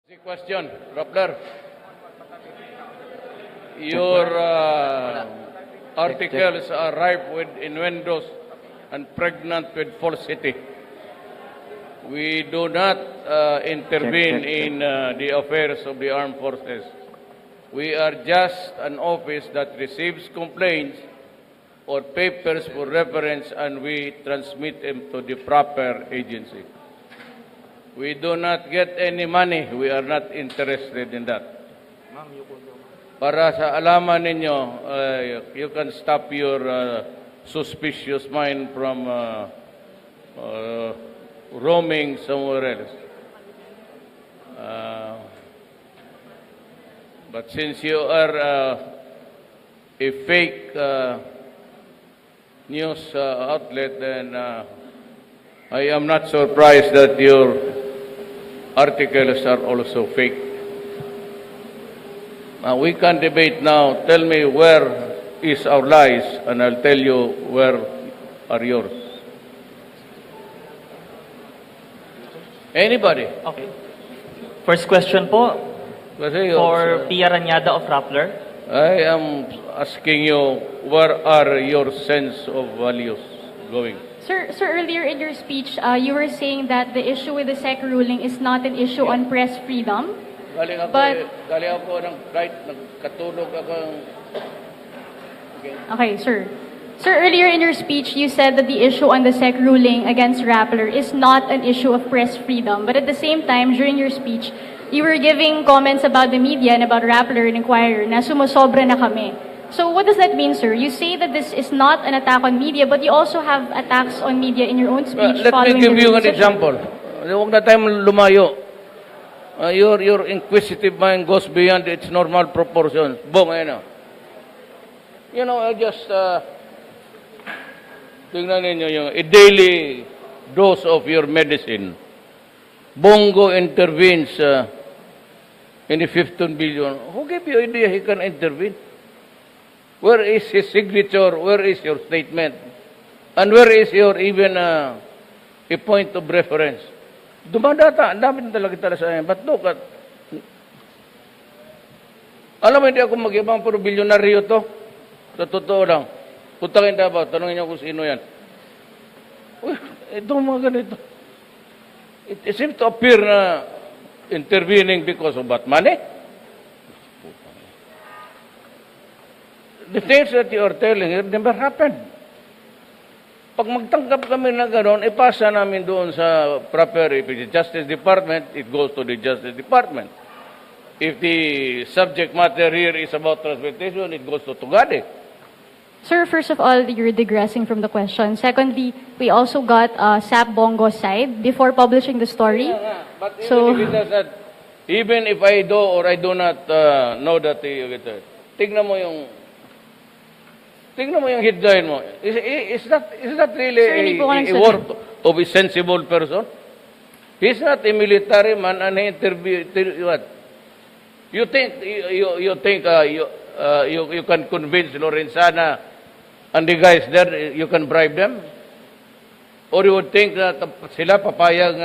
The question, Rappler. Your articles are ripe with innuendos and pregnant with falsity. We do not intervene in the affairs of the armed forces. We are just an office that receives complaints or papers for reference, and we transmit them to the proper agency. We do not get any money. We are not interested in that. Para sa alaman ninyo, you can stop your suspicious mind from roaming somewhere else. But since you are a fake news outlet, then I am not surprised that your articles are also fake. We can debate now. Tell me where is our lies, and I'll tell you where are yours. Anybody? Okay. First question po Kasi for Pia Rañada of Rappler. I am asking you, where are your sense of values going? Sir, earlier in your speech, you were saying that the issue with the SEC ruling is not an issue on press freedom. Galing ako, But- galing ako ng flight, nagkatulog ako. Okay, sir. Sir, earlier in your speech, you said that the issue on the SEC ruling against Rappler is not an issue of press freedom. But at the same time, during your speech, you were giving comments about the media and about Rappler and Inquirer na sumusobra na kami. So what does that mean, sir? You say that this is not an attack on media, but you also have attacks on media in your own speech. Let me following give the you an decision. example. Huwag na tayo lumayo. Your inquisitive mind goes beyond its normal proportions. Boom, ayun na. You know, I just tingnan ninyo yung a daily dose of your medicine. Bongo intervenes in the 15 billion. Who gave you idea he can intervene? Where is his signature? Where is your statement? And where is your even a point of reference? Dumadata, ang dami talaga sa akin. But look at, alam mo, hindi ako mag-ibang pero bilyonaryo to. Sa totoo lang. Putakin dapat, tanongin niyo kung sino yan. Uy, ito mga ganito. It seems to appear na intervening because of what? Money? The things that you are telling it never happened. Pag magtangkap kami na gano'n, ipasa namin doon sa proper, if it's the Justice Department, it goes to the Justice Department. If the subject matter here is about transportation, it goes to Tugade. Sir, first of all, you're digressing from the question. Secondly, we also got SAP Bongo's side before publishing the story. Yeah, but even So- if it does not, even if I do or I do not know that tignan mo yung headline mo. Is that really Sir, hindi po ako a nagsabi. work of a sensible person? He's not a military man and he interview what? You think you can convince Lorenzana and the guys there, you can bribe them? Or you would think that sila papayag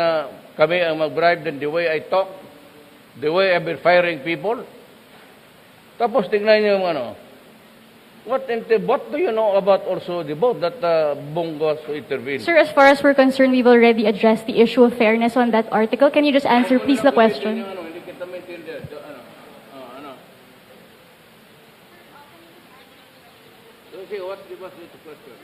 kami ang mag-bribe then the way I talk, the way I've been firing people? Tapos tingnan niyo yung what do you know about also the vote that Bongo has to intervene? Sir, as far as we're concerned, we've already addressed the issue of fairness on that article. Can you just answer, please, the question? Hindi kita maintindihan. Okay, what was the question?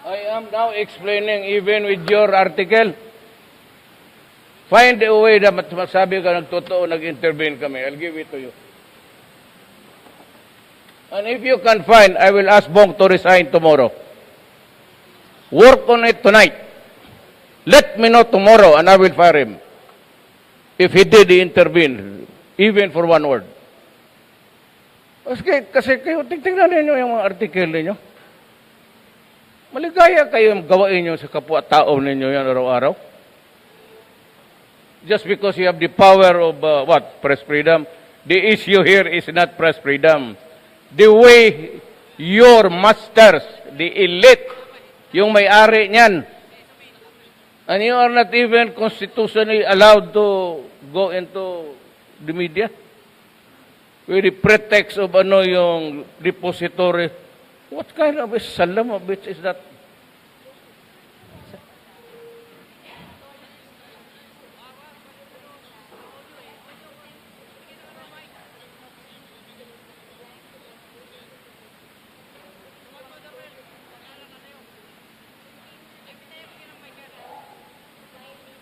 I am now explaining even with your article. Find a way na masabi ka nagtotoo, nag-intervene kami. I'll give it to you. And if you can find, I will ask Bong to resign tomorrow. Work on it tonight. Let me know tomorrow and I will fire him. If he did intervene, even for one word. Kasi kayo, tingnan ninyo yung mga article ninyo. Maligaya kayo gawain nyo sa kapwa-tao ninyo yan araw-araw. Just because you have the power of, press freedom. The issue here is not press freedom. the way your masters, the elite, yung may-ari niyan, and you are not even constitutionally allowed to go into the media with the pretext of yung depository. What kind of a salam of bitch is that?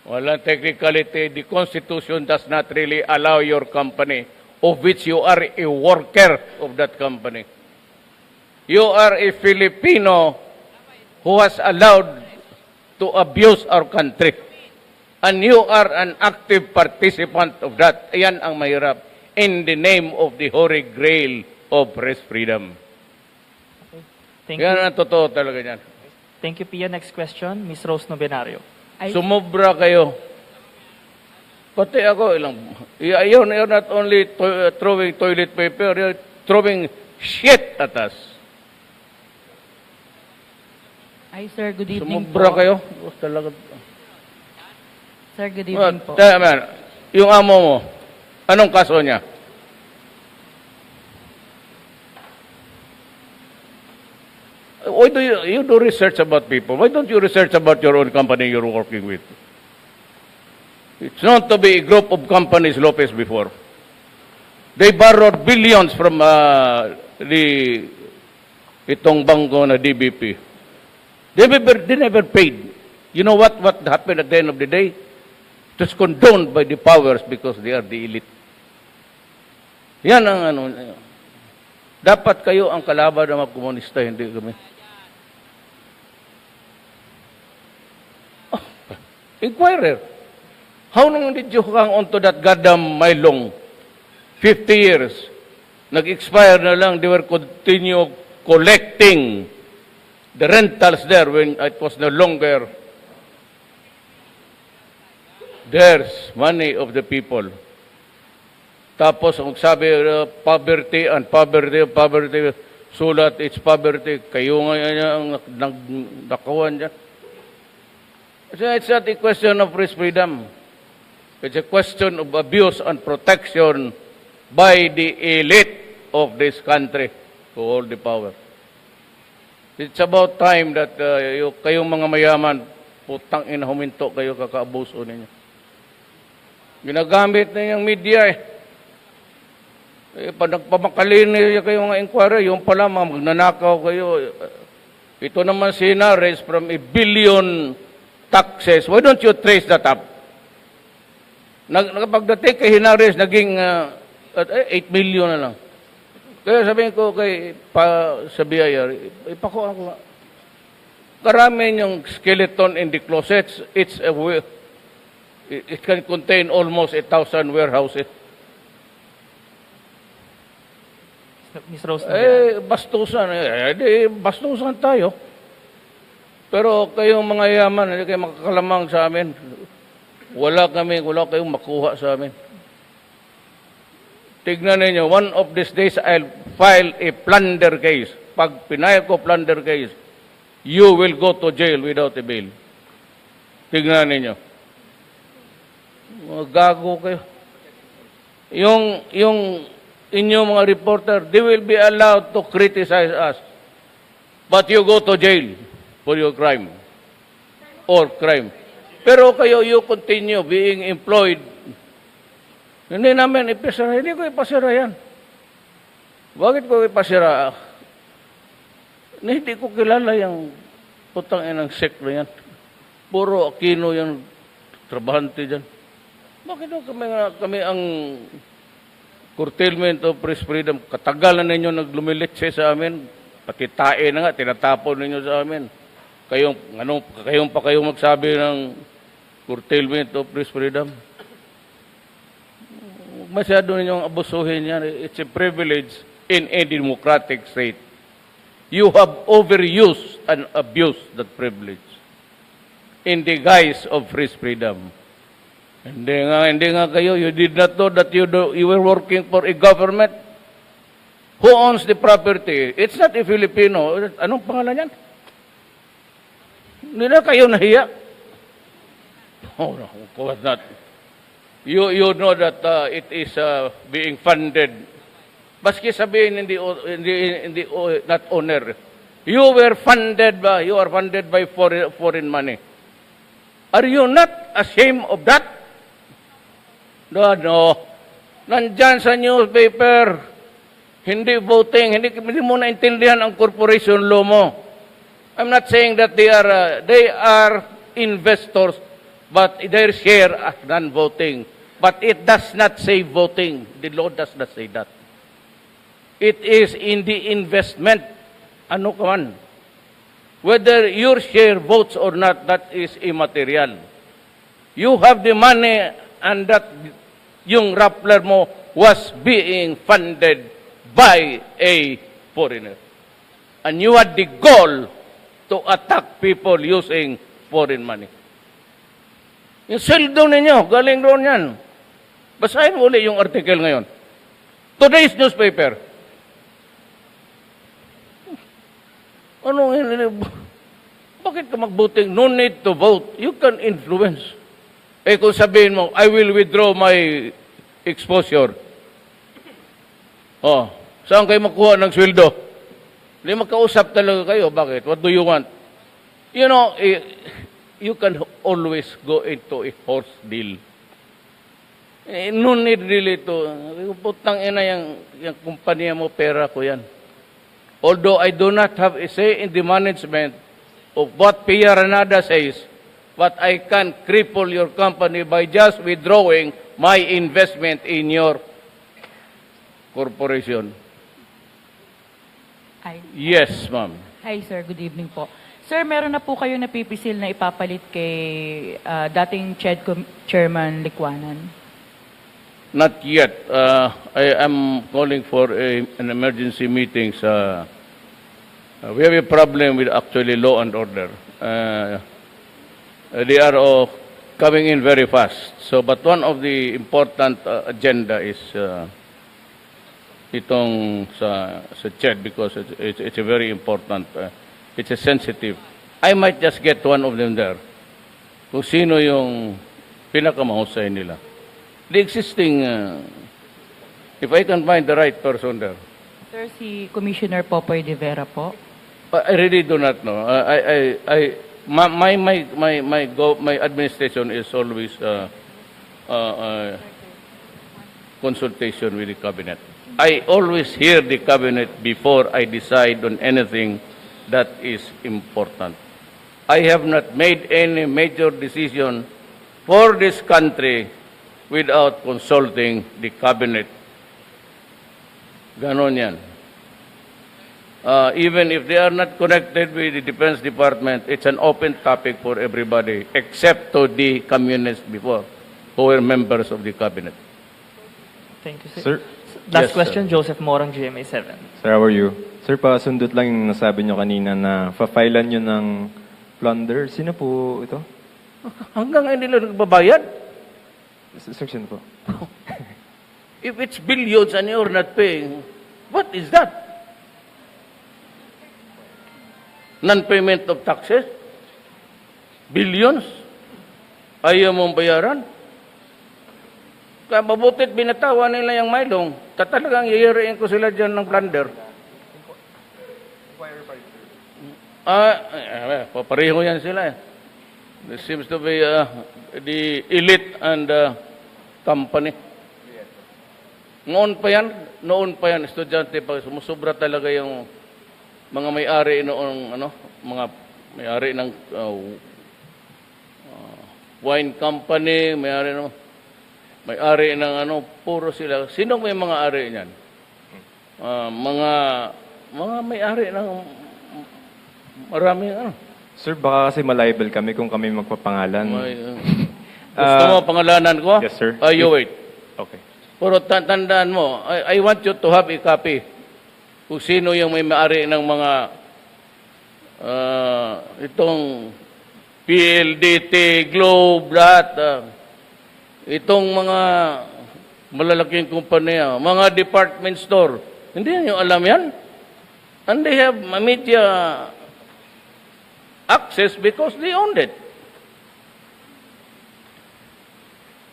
Walang technicality. The Constitution does not really allow your company, of which you are a worker of that company. You are a Filipino who has allowed to abuse our country. And you are an active participant of that. Ayan ang mahirap. In the name of the Holy Grail of press freedom. Thank Yan you. ang totoo talaga yan. Thank you, Pia. Next question, Ms. Rose Novenario. Sumobra kayo. Pati ako, you're not only throwing toilet paper, you're throwing shit at us. Ay, sir, good evening Sumobra po. kayo. Talaga. Sir, good evening po. Yung amo mo, anong kaso niya? Why do you do research about people? Why don't you research about your own company you're working with? It's known to be a group of companies Lopez before. They borrowed billions from itong bangko na DBP. They never paid. You know what happened at the end of the day? It was condoned by the powers because they are the elite. Yan ang dapat kayo ang kalaban ng mga komunista, hindi kami. Inquirer. How long did you hang on to that goddamn Mylong? 50 years. Nag-expire na lang, they were continue collecting the rentals there when it was no longer theirs, money of the people. Tapos, ang sabi, poverty, sulat, it's poverty. Kayo nga ang nakawan dyan. It's not a question of press freedom. It's a question of abuse and protection by the elite of this country to hold the power. It's about time that kayong mga mayaman, putang ina, huminto kayo, kakaabuso ninyo. Ginagamit na yung media pag nagpamakalin niya kayo mga inquiry, yung pala mga magnanakaw kayo. Ito naman sinares from a billion taxes. Why don't you trace that up? Pagdating kay Hinares, naging 8 million na lang. Kaya sabihin ko sa BIR, ipakuha ko nga. Karami yung skeleton in the closets. It can contain almost 1,000 warehouses. Ms. Rose Novenario. Bastusan tayo. Pero kayong mga yaman, hindi kayo makakalamang sa amin. Wala kayong makuha sa amin. Tignan ninyo, one of these days I'll file a plunder case. Pag pinayag ko plunder case, you will go to jail without a bail. Tignan ninyo. Mga gago kayo. Yung inyong mga reporter, they will be allowed to criticize us. But you go to jail for your crime. Or crime. Pero kayo, you continue being employed. Hindi namin ipasira. Hindi ko ipasira yan. Bakit ko ipasira? Hindi ko kilala yung putang inang sect na yan. Puro Aquino yung trabahante dyan. Bakit kami ang curtailment of press freedom? Katagal na ninyo naglumilitse sa amin. Pati tae na nga, tinatapon ninyo sa amin. Kayong pa kayong magsabi ng curtailment of press freedom? Masyado ninyong abusuhin yan. It's a privilege in a democratic state. You have overused and abused that privilege in the guise of press freedom. Hindi nga kayo. You did not know that you were working for a government. who owns the property, it's not a Filipino. Anong pangalan yan? Hindi na kayo nahiya. Oh, no, of course not. You know that it is being funded. Baski sabihin hindi not owner. You are funded by foreign money. Are you not ashamed of that? No. Nandyan sa newspaper, hindi voting, hindi mo naintindihan ang corporation law mo. I'm not saying that they are investors, but their share as non-voting. But it does not say voting. The law does not say that. It is in the investment. Ano ka man? Whether your share votes or not, that is immaterial. You have the money and that yung Rappler mo was being funded by a foreigner. And you had the goal to attack people using foreign money. Yung sweldo ninyo, galing doon yan. Basahin mo ulit yung article ngayon. Today's newspaper. Bakit ka magbuting? No need to vote. You can influence. Kung sabihin mo, I will withdraw my exposure. Saan kayo makuha ng sweldo? Hindi magkausap talaga kayo. Bakit? What do you want? You know, you can always go into a horse deal. No need really to, putang ina yung kumpanya mo, pera ko yan. Although I do not have a say in the management of what Pia Rañada says, but I can cripple your company by just withdrawing my investment in your corporation. Hi. Yes, ma'am. Hi, sir. Good evening po. Sir, meron na po kayo napipisil na ipapalit kay dating Chairman Licuanan? Not yet. I am calling for an emergency meeting. We have a problem with actually law and order. They are all coming in very fast. But one of the important agenda is itong sa CHED because it's a very important, it's a sensitive. I might just get one of them there. Kung sino yung pinakamahusay nila. The existing, if I can find the right person there. Sir, si Commissioner Popoy de Vera po. I really do not know. My administration is always consultation with the cabinet. I always hear the cabinet before I decide on anything that is important. I have not made any major decision for this country without consulting the cabinet. Ganon yan. Even if they are not connected with the Defense Department, it's an open topic for everybody, except to the communists before, who were members of the cabinet. Thank you, sir. Sir? Last Yes, question, sir. Joseph Morang, GMA7. Sir, how are you? Sir, pasundot lang yung nasabi nyo kanina na fa-filean nyo ng plunder. Sino po ito? Hanggang ngayon nila nagbabayad. Sir, sino po? If it's billions and you're not paying, what is that? Non-payment of taxes? Billions? Ayaw mong bayaran? Kaya mabutit binatawa nila yung Maylong, talagang yayariin ko sila dyan ng plunder. Papareho yan sila. There seems to be the elite and company. Noon pa yan, estudyante pa, sumusubra talaga yung mga may-ari noong, mga may-ari ng wine company, may-ari ng puro sila. Sinong may mga ari niyan? Mga may-ari ng maraming Sir, baka kasi malibel kami kung kami magpapangalan. Gusto mo pangalanan ko? Yes, sir. You wait. Okay. Pero tandaan mo, I want you to have a copy kung sino yung may maari ng mga itong PLDT, Globe, lahat. Itong mga malalaking kumpanya, mga department store, Hindi nyo alam yan. And they have media access because they owned it.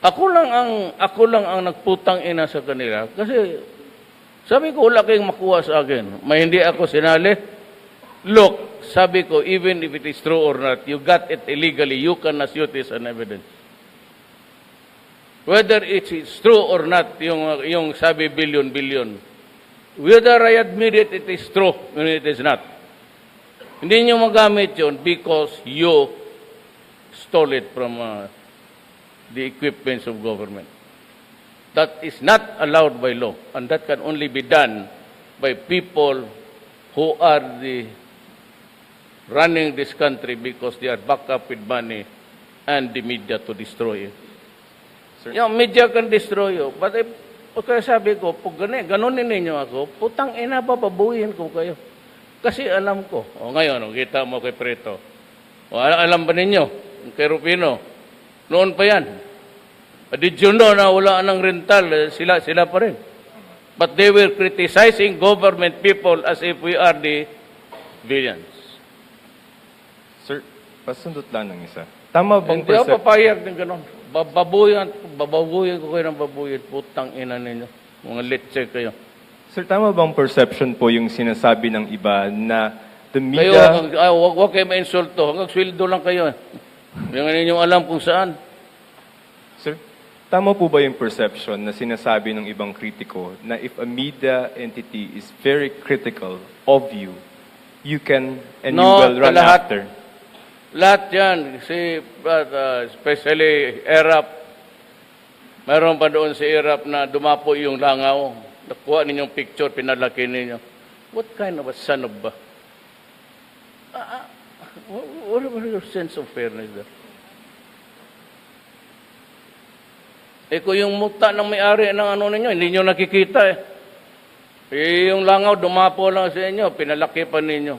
Ako lang ang nagputang ina sa kanila kasi sabi ko wala kayong makuha sa akin. May hindi ako sinali. Look, sabi ko, even if it is true or not, you got it illegally, you can assert it as an evidence. Whether it is true or not, yung sabi billion. Whether I admit it, it is true, when it is not. Hindi nyo magamit yun because you stole it from the equipments of government. That is not allowed by law, and that can only be done by people who are running this country because they are backed up with money and the media to destroy it. Yung media can destroy you. But kaya sabi ko, pag ganunin ninyo ako, putang ina, papabuhin ko kayo. Kasi alam ko. Ngayon, kita mo kay Preto. Alam ba ninyo, kay Rufino, noon pa yan. Did you know na wala nang rental? Sila pa rin. But they were criticizing government people as if we are the villains. Sir, pasundot lang ng isa. Tama bang Hindi ako papayag ng gano'n. Bababuyan ko kayo ng babuyan. Putang ina ninyo. Mga letse kayo. Sir, tama bang perception po yung sinasabi ng iba na the Kayo, media... huwag kayo ma-insulto. Hanggang sweldo lang kayo. Yung ninyong alam kung saan. Sir, tama po ba yung perception na sinasabi ng ibang kritiko na if a media entity is very critical of you, you can and you will run after? Lahat yan. Kasi, especially ERAP, mayroon pa doon si ERAP na dumapo yung langaw. Nakuha ninyong picture, pinalaki ninyo. What kind of a son of a... What was your sense of fairness there? Kung yung muta ng may-ari ng ano ninyo, hindi nyo nakikita eh. Yung langaw, dumapo lang sa inyo, pinalaki pa ninyo.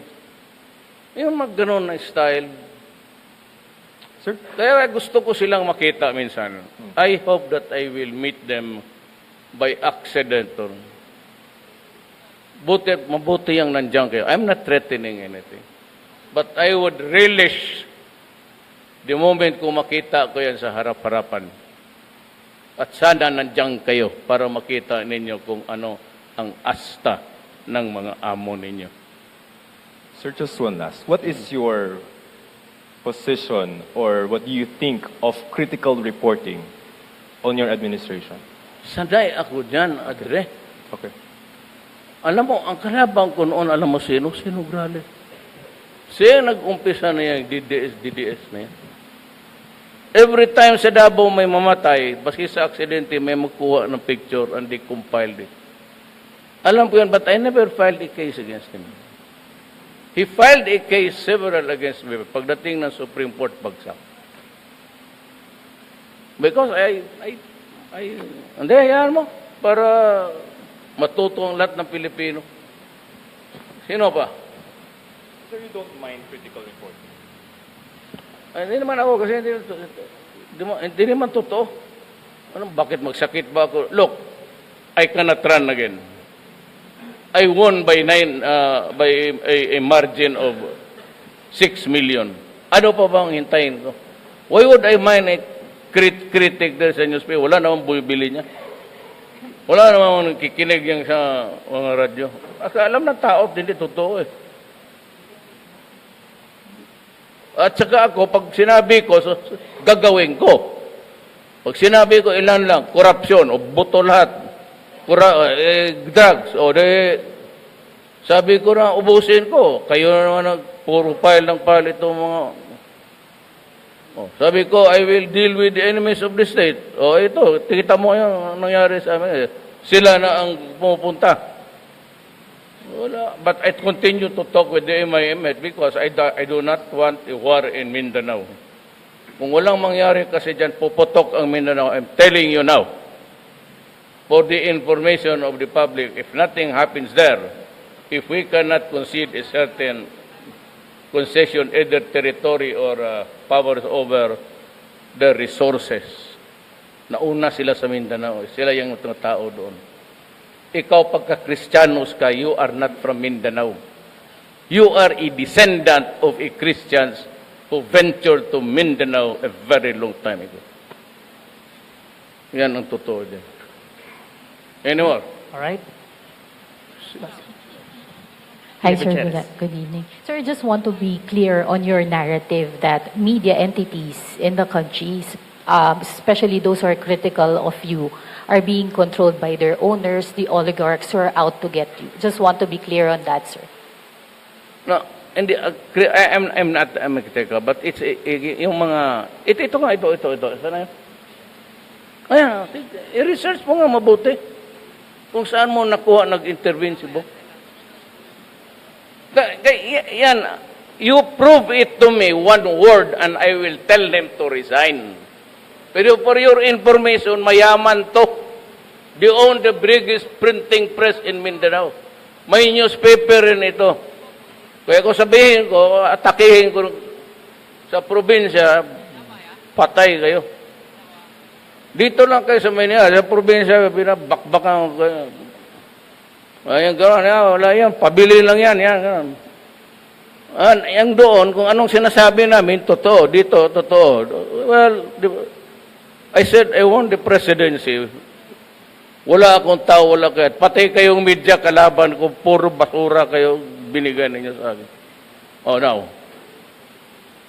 Yung mag-ganon na style. Sir? Kaya gusto ko silang makita minsan. I hope that I will meet them by accident. Mabuti yung nandiyan kayo. I'm not threatening anything. But I would relish the moment kung makita ko yan sa harap-harapan. At sana nandiyan kayo para makita ninyo kung ano ang asta ng mga amo ninyo. Sir, just one last. What is your position or what do you think of critical reporting on your administration? Sanday ako dyan, Adre. Okay. Alam mo, ang kalabang ko noon, alam mo sino? Sino, Grale? Siya nag-umpisa na yung DDS na yan. Every time sa Davao may mamatay, baski sa aksidente, may magkuha ng picture and they compiled it. Alam ko yan, but I never filed a case against him. He filed a case several against me pagdating ng Supreme Court bagsak. Because hindi, hayaan mo, para matuto ang lahat ng Pilipino. Sino pa? Sir, you don't mind critical reporting? Hindi naman ako kasi hindi naman totoo. Bakit magsakit ba ako? Look, I cannot run again. I won by a margin of 6 million. Ano pa bang hintayin ko? Why would I mind a critic there sa newspaper? Wala namang bumibili niya. Wala namang kikinig yan sa mga radyo. Kasi alam ng tao, hindi totoo eh. At saka ako, pag sinabi ko, gagawin ko. Pag sinabi ko, ilan lang, korupsyon, o buto lahat, drugs, o sabi ko na, ubusin ko. Kayo na naman puro file ng file itong mga... sabi ko, I will deal with the enemies of the state. Ito, kita mo yung nangyari sa amin. Sila na ang pumupunta. Wala. But I continue to talk with the MIMF because I do not want a war in Mindanao. Kung walang mangyari kasi dyan, puputok ang Mindanao. I'm telling you now. For the information of the public, if nothing happens there, if we cannot concede a certain concession, either territory or powers over the resources, nauna sila sa Mindanao. Sila yung tao doon. ikaw pagka-Kristyanos ka, you are not from Mindanao. You are a descendant of a Christians who ventured to Mindanao a very long time ago. Yan ang totoo din. Anymore? All right. Hi, David sir. Cheres. Good evening. Sir, I just want to be clear on your narrative that media entities in the country, especially those who are critical of you, are being controlled by their owners, the oligarchs who are out to get you. Just want to be clear on that, sir. No, hindi, I'm not critical, but it's yung mga, ito nga, ito. Sana yun? Ayan, i-research mo nga mabuti kung saan mo nakuha, nag-intervene si Bo. Yan, you prove it to me one word and I will tell them to resign. Pero for your information, mayaman to. They own the biggest printing press in Mindanao. May newspaper rin ito. Kaya kung sabihin ko, atakihin ko sa probinsya, patay kayo. Dito lang kayo sa Manila, sa probinsya, binabakbakan ko kayo. Ayan, gano'n, wala yan, pabili lang yan, gano'n. Yang doon, kung anong sinasabi namin, totoo, dito, totoo. Well, I said, I want the presidency. Wala akong tao, wala kayo. Pati kayong media kalaban ko, puro basura kayo binigay ninyo sa akin. Oh, now.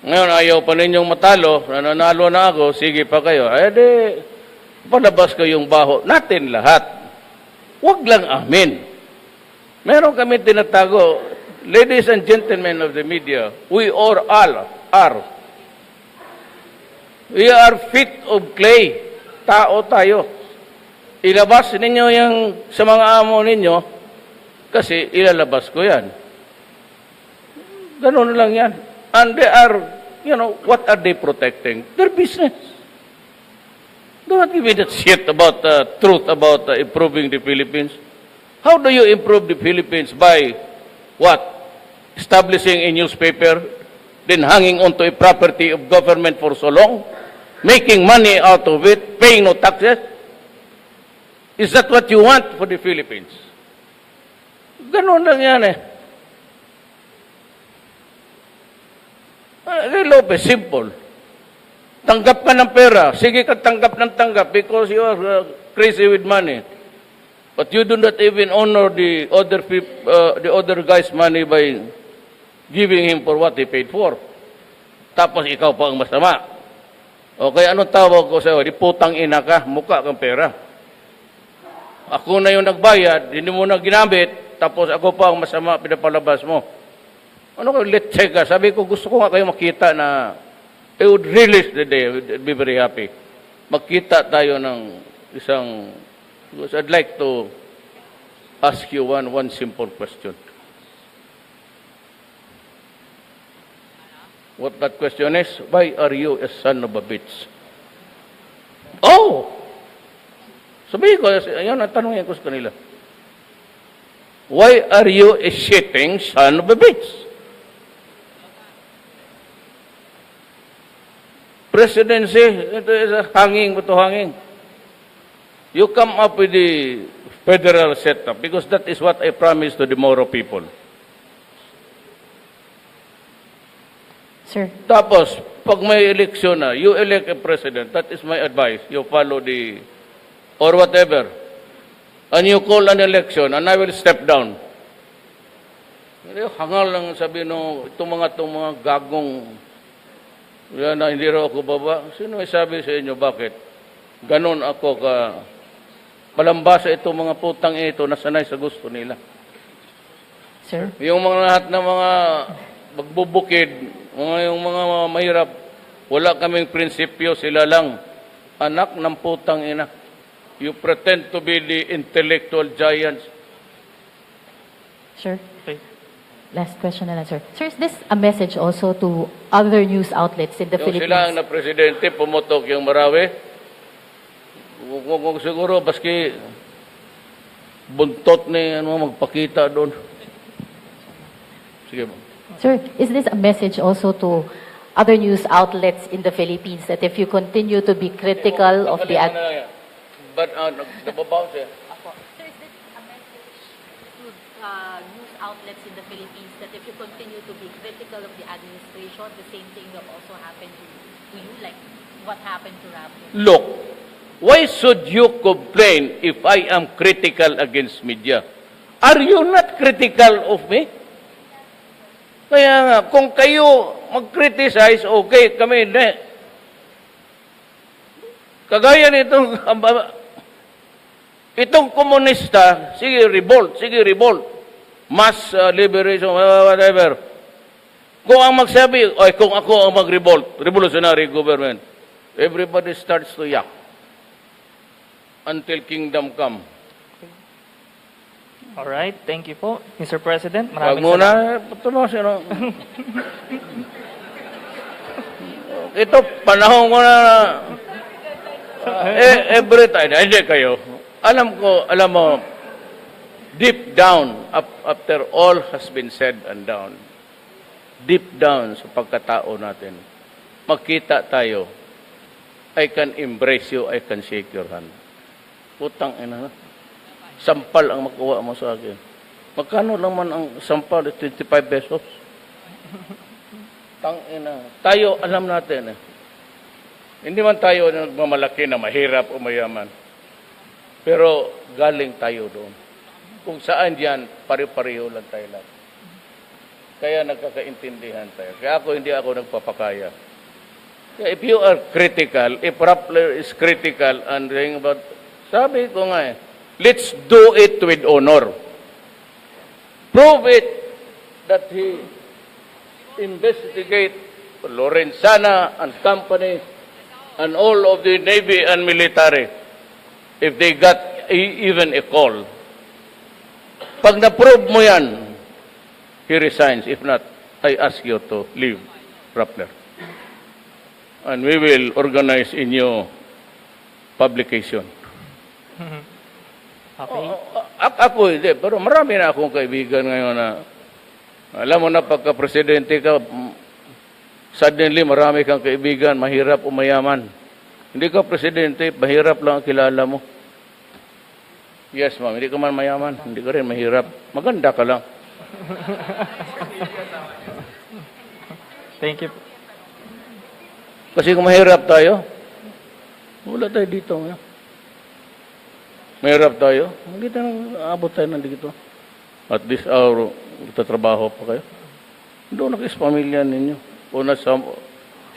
Ngayon, ayaw pa ninyong matalo, nananalo na ako, sige pa kayo. Eh, di, palabas kayong baho. Natin lahat. Huwag lang amin. Meron kami tinatago, ladies and gentlemen of the media, we all are. We are feet of clay. Tao tayo. Ilabas ninyo yung sa mga amo ninyo kasi ilalabas ko yan. Ganun lang yan. And they are, what are they protecting? Their business. Don't give me that shit about truth about improving the Philippines. How do you improve the Philippines? By what? Establishing a newspaper, then hanging onto a property of government for so long, making money out of it, paying no taxes? Is that what you want for the Philippines? Ganun lang yan eh. Lopez, simple. Tanggap ka ng pera. Sige ka tanggap ng tanggap because you are crazy with money. But you do not even honor the other guy's money by giving him for what he paid for. Tapos ikaw pa ang masama. Okay, anong tawag ko sa'yo? Di putang ina ka, mukha kang pera. Ako na yung nagbayad, hindi mo na ginamit, tapos ako pa ang masama, pinapalabas mo. Ano ka, let's check ka. Sabi ko, gusto ko nga kayo makita na I would release the day, I would be very happy. Magkita tayo ng isang, because I'd like to ask you one simple question. What that question is, why are you a son of a bitch? Oh! Sabihin ko, yan ang tanongin ko sa kanila. Why are you a shitting son of a bitch? Presidency, ito is a hanging, ito hanging. You come up with the federal setup because that is what I promised to the Moro people. Sir. Tapos, pag may eleksyon na, you elect a president, that is my advice. You follow the, or whatever. And you call an election, and I will step down. Hangal lang sabi no, itong mga gagong, yan na, hindi raw ako baba. Sino may sabi sa inyo, bakit? Ganon ako ka, palambasa itong mga putang ito na sanay sa gusto nila. Sir? Yung mga lahat na mga magbubukid, yung mga mahirap, wala kaming prinsipyo, sila lang. Anak ng putang ina. You pretend to be the intellectual giants. Sir? Last question na lang, sir. Sir, is this a message also to other news outlets in the Yung Philippines? sila ang na presidente, pumutok yung Marawi. Kung siguro, baski buntot ni magpakita doon. Sige ba? Sir, is this a message also to other news outlets in the Philippines that if you continue to be critical of the... But nababaw siya. news outlets in the Philippines that if you continue to be critical of the administration, the same thing will also happen to you, like what happened to Rappler? Look, why should you complain if I am critical against media? Are you not critical of me? Kaya nga, kung kayo mag-criticize, okay, kami hindi. Kagaya nitong, itong komunista, sige, revolt. Mass liberation, whatever. Kung ang magsabi, ay kung ako ang mag-revolt, revolutionary government, everybody starts to yak until kingdom come. All right, thank you po, Mr. President. Wag Maraming muna, salamat. sino? Ito, panahon ko na, every time, hindi kayo. Alam mo, deep down, after all has been said and done, deep down sa pagkatao natin, makita tayo, I can embrace you, I can shake your hand. Putang ina, sampal ang makuha mo sa akin. Magkano lang man ang sampal? 25 pesos. Tang ina. Tayo, alam natin. Hindi man tayo nagmamalaki na mahirap o mayaman. Pero galing tayo doon. Kung saan diyan, pare-pareho lang tayo lang. Kaya nagkakaintindihan tayo. Kaya hindi ako nagpapakaya. Kaya if you are critical, if Rappler is critical and saying about, sabi ko nga let's do it with honor. Prove it that he investigate Lorenzana and company and all of the Navy and military if they got even a call. Pag na-prove mo yan, he resigns. If not, I ask you to leave, Rappler. And we will organize in your publication. Okay. Ako hindi, pero marami na akong kaibigan ngayon na, alam mo na pagka-presidente ka, suddenly marami kang kaibigan, mahirap o mayaman. Hindi ka presidente, mahirap lang ang kilala mo. Yes, ma'am, hindi ka man mayaman, hindi ka rin mahirap. Maganda ka lang. Thank you. Kasi kung mahirap tayo, wala tayo dito ngayon. Mahirap tayo, hindi tayo aabot tayo nandito. At this hour, magtatrabaho pa kayo. Doon na kayo sa pamilya ninyo. O nasa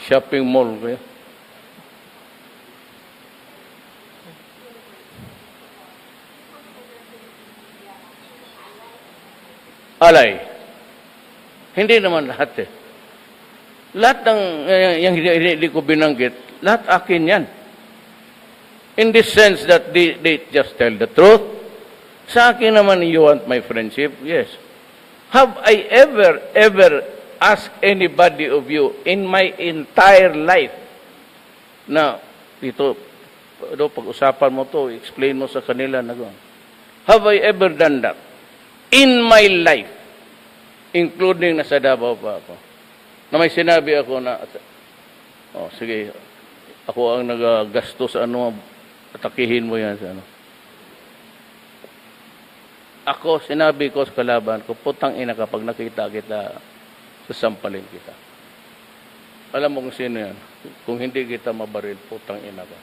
shopping mall kayo. Alay. Hindi naman lahat eh. Lahat ng yung hindi ko binanggit, lahat akin yan. In the sense that they just tell the truth. Sa akin naman, you want my friendship? Yes. Have I ever asked anybody of you in my entire life na dito, pag-usapan mo to, explain mo sa kanila na gano'n. Have I ever done that? In my life, including nasa Davao pa ako, na may sinabi ako na, sige, ako ang nagagastos sa ano, atakihin mo yan sa ano. Ako, sinabi ko sa kalaban ko, putang ina kapag nakita kita, sasampalin kita. Alam mo kung sino yan? Kung hindi kita mabaril, putang ina ka.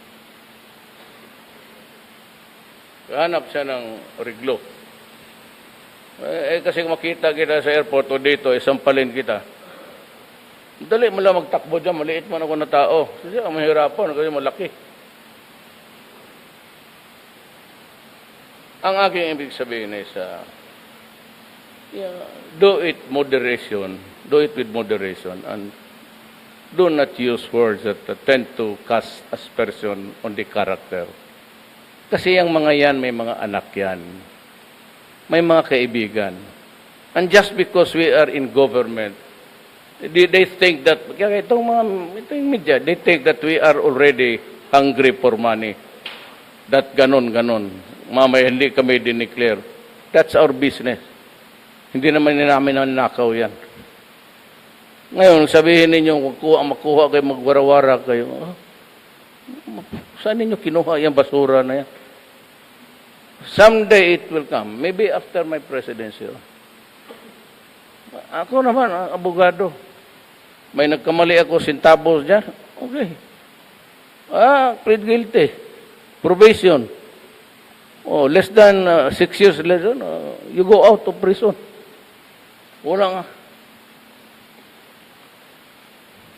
Hanap siya ng reglo. Kasi makita kita sa airport o dito, sampalin kita. Dali mo lang magtakbo dyan, maliit man ako na tao. Kasi ang mahirapan, kasi malaki. Ang aking ibig sabihin is, do it with moderation, and do not use words that tend to cast aspersion on the character. Kasi yung mga yan, may mga anak yan. May mga kaibigan. And just because we are in government, they think that, kaya itong media, they think that we are already hungry for money. That ganon. Mamaya hindi kami dineclare. That's our business. Hindi naman namin nanakaw yan. Ngayon, sabihin ninyo, makuha kayo, magwarawara kayo. Saan ninyo kinuha yung basura na yan? Someday it will come. Maybe after my presidency. Ako naman, abogado. May nagkamali ako, sintabos dyan. Okay. Plead guilty. Probation. Less than 6 years later, you go out of prison. Wala nga.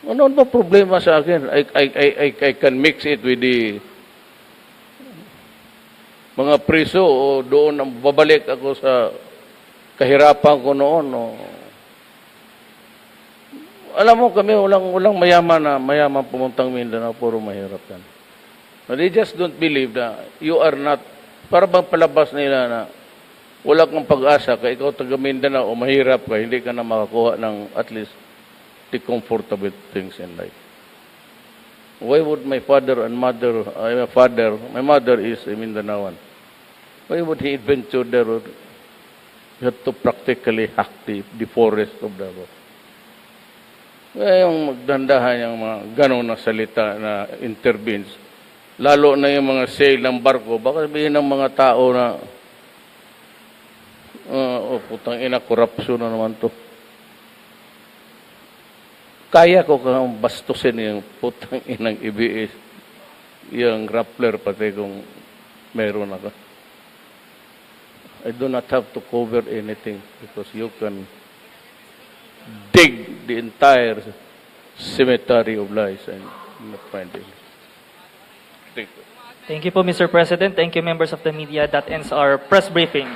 Ano ba problema sa akin? I can mix it with the mga priso o doon babalik ako sa kahirapan ko noon. Alam mo kami, walang mayaman pumuntang Mindanao, puro mahirap yan. They just don't believe na you are not, para bang palabas nila na wala kang pag-asa, kaya ikaw taga Mindanao o mahirap ka, hindi ka na makakuha ng at least the comfortable things in life. Why would my father and mother, my mother is a Mindanaoan. Why would he venture there? You have to practically hack the forest of Davao. Kaya yung magdandahan yung mga ganong na salita na intervenes, lalo na yung mga sail ng barko, baka sabihin ng mga tao na, putang ina, korupsyon na naman to. Kaya ko kang bastusin yung putang inang IBS, yung grappler pati kung meron ako. I do not have to cover anything because you can dig the entire cemetery of lies and not find it. Thank you. Thank you po, Mr. President. Thank you, members of the media. That ends our press briefing.